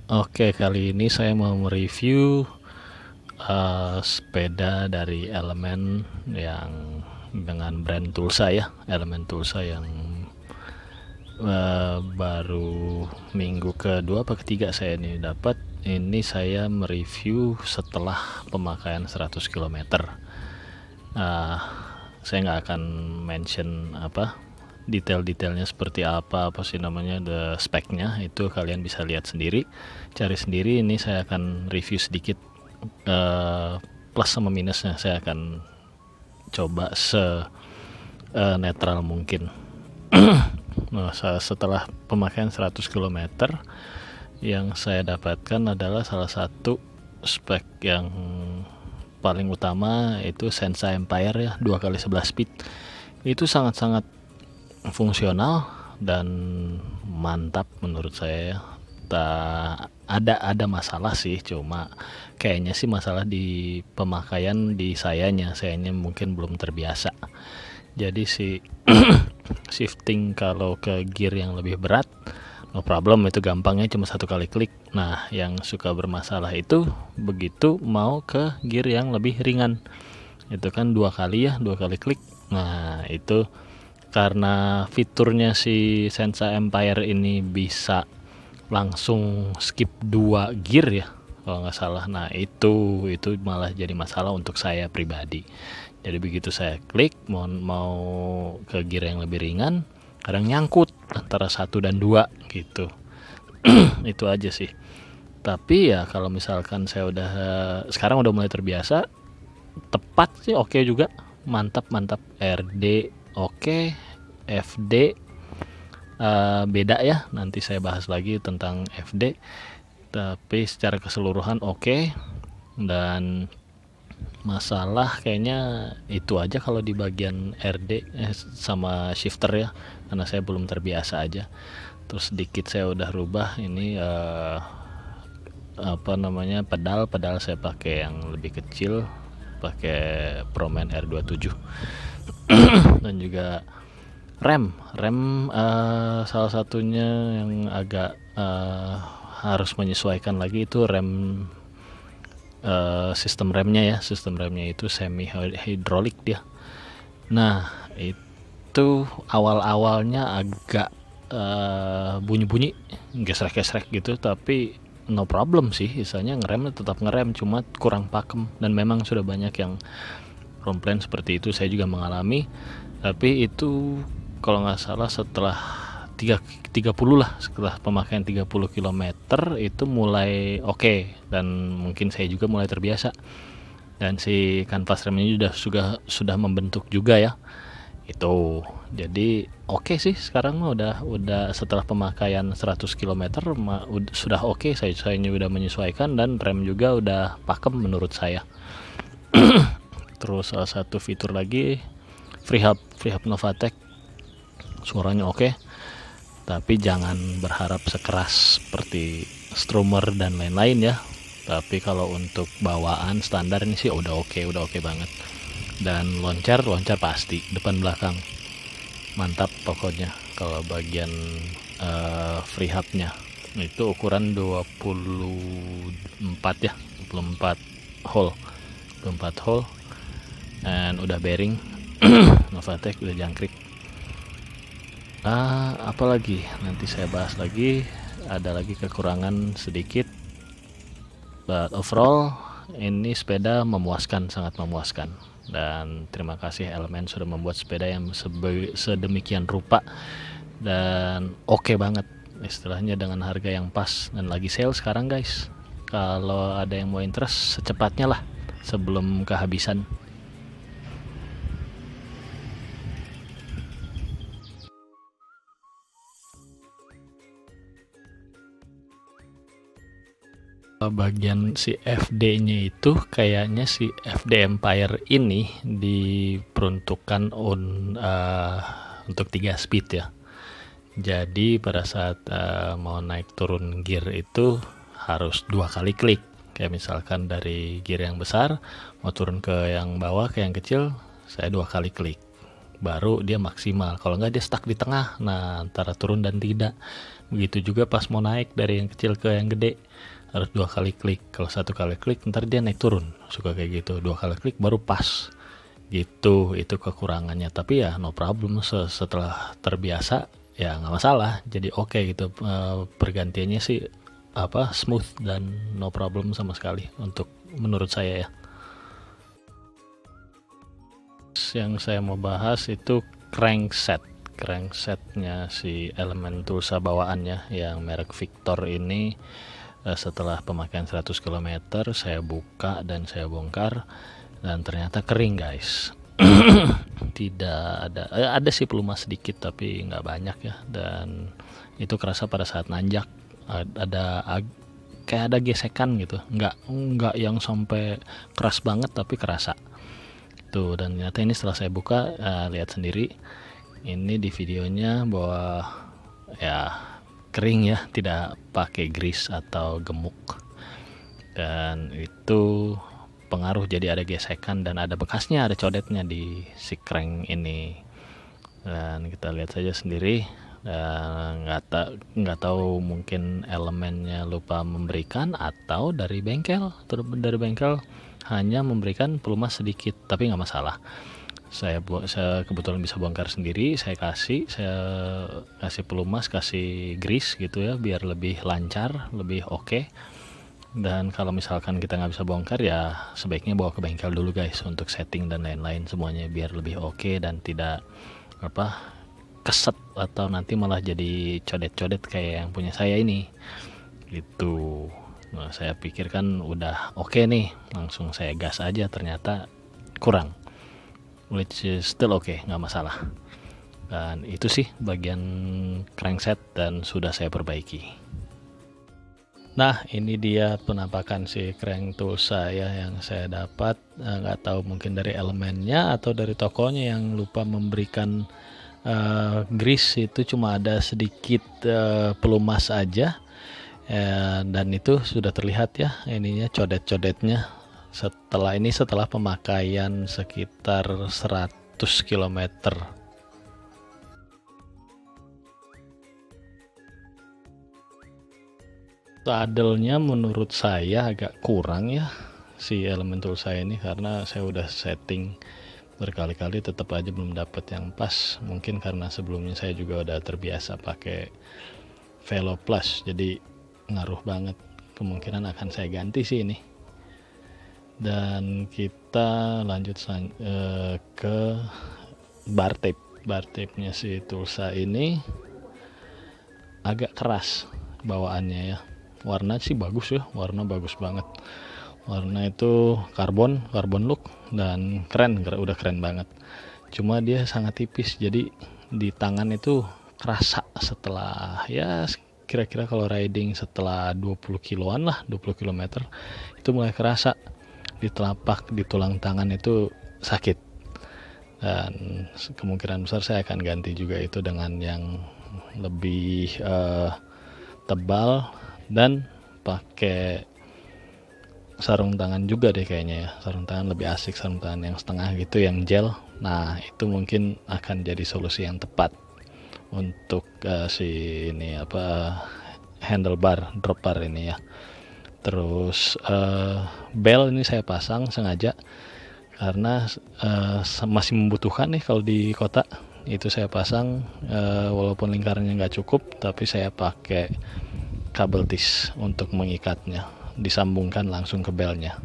Oke, kali ini saya mau mereview sepeda dari Elemen yang dengan brand Tulsa ya, Elemen Tulsa yang baru minggu kedua apa ketiga saya ini dapat. Ini saya mereview setelah pemakaian 100 km. Saya nggak akan mention detail-detailnya seperti apa sih namanya, the speknya itu kalian bisa lihat sendiri, cari sendiri. Ini saya akan review sedikit plus sama minusnya. Saya akan coba netral mungkin. Nah, setelah pemakaian 100 km yang saya dapatkan adalah salah satu spek yang paling utama itu Sensa Empire ya, 2x11 speed. Itu sangat-sangat fungsional dan mantap menurut saya ya. Ada masalah sih, cuma kayaknya sih masalah di pemakaian di sayanya mungkin belum terbiasa. Jadi si shifting kalau ke gear yang lebih berat no problem, itu gampangnya cuma satu kali klik. Nah, yang suka bermasalah itu begitu mau ke gear yang lebih ringan, itu kan dua kali klik. Nah, itu karena fiturnya si Sensa Empire ini bisa langsung skip 2 gear ya kalau nggak salah. Nah, itu malah jadi masalah untuk saya pribadi. Jadi begitu saya klik mau ke gear yang lebih ringan, kadang nyangkut antara 1 dan 2 gitu. Itu aja sih. Tapi ya kalau misalkan saya sekarang udah mulai terbiasa, tepat sih oke juga. Mantap. RD oke, FD beda ya, nanti saya bahas lagi tentang FD. Tapi secara keseluruhan oke. Dan masalah kayaknya itu aja kalau di bagian RD sama shifter ya, karena saya belum terbiasa aja. Terus sedikit saya udah rubah ini pedal saya pakai yang lebih kecil, pakai Proman R27. Dan juga rem salah satunya yang agak harus menyesuaikan lagi itu rem. Sistem remnya itu semi hidrolik dia. Nah, itu awal-awalnya agak bunyi-bunyi, gesrek-gesrek gitu, tapi no problem sih, misalnya ngerem tetap ngerem, cuma kurang pakem. Dan memang sudah banyak yang komplain seperti itu, saya juga mengalami. Tapi itu kalau nggak salah setelah 30 lah, setelah pemakaian 30 km itu mulai oke. Dan mungkin saya juga mulai terbiasa, dan si kanvas remnya sudah membentuk juga ya itu. Jadi oke sih sekarang mah udah setelah pemakaian 100 km sudah oke. Saya udah menyesuaikan dan rem juga udah pakem menurut saya. Terus salah satu fitur lagi, free hub Novatec, suaranya oke. Tapi jangan berharap sekeras seperti Strummer dan lain-lain ya. Tapi kalau untuk bawaan standar ini sih udah oke banget. Dan loncar pasti depan belakang mantap pokoknya. Kalau bagian free hubnya itu ukuran 24 ya, 24 hole dan udah bearing Novatec udah jangkrik. Apalagi nanti saya bahas lagi, ada lagi kekurangan sedikit, but overall ini sepeda memuaskan, sangat memuaskan. Dan terima kasih Elemen sudah membuat sepeda yang sedemikian rupa dan oke banget istilahnya, dengan harga yang pas dan lagi sale sekarang guys. Kalau ada yang mau interest, secepatnya lah sebelum kehabisan. Bagian si FD-nya itu kayaknya si FD Empire ini diperuntukkan untuk 3 speed ya. Jadi pada saat mau naik turun gear itu harus 2 kali klik. Kayak misalkan dari gear yang besar mau turun ke yang bawah, ke yang kecil, saya 2 kali klik. baru dia maksimal. Kalau nggak dia stuck di tengah, nah antara turun dan tidak. Begitu juga pas mau naik dari yang kecil ke yang gede, harus 2 kali klik. Kalau 1 kali klik ntar dia naik turun, suka kayak gitu. 2 kali klik baru pas gitu. Itu kekurangannya, tapi ya no problem. Setelah terbiasa ya nggak masalah, jadi oke gitu. Pergantiannya sih smooth dan no problem sama sekali untuk menurut saya ya. Yang saya mau bahas itu cranksetnya si Element Tulsa bawaannya yang merek Victor ini. Setelah pemakaian 100 km saya buka dan saya bongkar, dan ternyata kering guys. Tidak ada sih pelumas sedikit tapi nggak banyak ya, dan itu kerasa pada saat nanjak. Kayak ada gesekan gitu, nggak yang sampai keras banget tapi kerasa tuh. Dan ternyata ini setelah saya buka, lihat sendiri ini di videonya bahwa ya kering ya, tidak pakai grease atau gemuk, dan itu pengaruh jadi ada gesekan dan ada bekasnya, ada codetnya di si crank ini. Dan kita lihat saja sendiri. Nggak tahu mungkin elemennya lupa memberikan atau dari bengkel hanya memberikan pelumas sedikit, tapi nggak masalah. Saya kebetulan bisa bongkar sendiri, saya kasih pelumas, kasih grease gitu ya, biar lebih lancar, lebih oke. Dan kalau misalkan kita nggak bisa bongkar ya sebaiknya bawa ke bengkel dulu guys, untuk setting dan lain-lain semuanya biar lebih oke dan tidak keset atau nanti malah jadi codet-codet kayak yang punya saya ini gitu. Nah, saya pikir kan udah oke nih, langsung saya gas aja, ternyata kurang, which is still oke, nggak masalah. Dan itu sih bagian crankset dan sudah saya perbaiki. Nah, ini dia penampakan si crank tool saya yang saya dapat. Nggak tahu mungkin dari elemennya atau dari tokonya yang lupa memberikan grease. Itu cuma ada sedikit pelumas aja, dan itu sudah terlihat ya ininya, codet-codetnya setelah pemakaian sekitar 100 km. Sadelnya menurut saya agak kurang ya si Elemental saya ini, karena saya udah setting berkali-kali tetap aja belum dapat yang pas. Mungkin karena sebelumnya saya juga udah terbiasa pakai Velo Plus, jadi ngaruh banget. Kemungkinan akan saya ganti sih ini. Dan kita lanjut ke bar tape-nya si Tulsa ini agak keras bawaannya ya. Warna sih bagus ya, warna bagus banget. Warna itu karbon look dan udah keren banget. Cuma dia sangat tipis, jadi di tangan itu kerasa setelah ya kira-kira kalau riding setelah 20 kiloan lah, 20 km itu mulai kerasa di telapak, di tulang tangan itu sakit. Dan kemungkinan besar saya akan ganti juga itu dengan yang lebih tebal dan pakai sarung tangan juga deh kayaknya ya. Sarung tangan lebih asik, sarung tangan yang setengah gitu, yang gel. Nah, itu mungkin akan jadi solusi yang tepat untuk handlebar, drop bar ini ya. Terus bel ini saya pasang sengaja karena masih membutuhkan nih kalau di kota. Itu saya pasang walaupun lingkarannya nggak cukup, tapi saya pakai kabel tis untuk mengikatnya, disambungkan langsung ke belnya.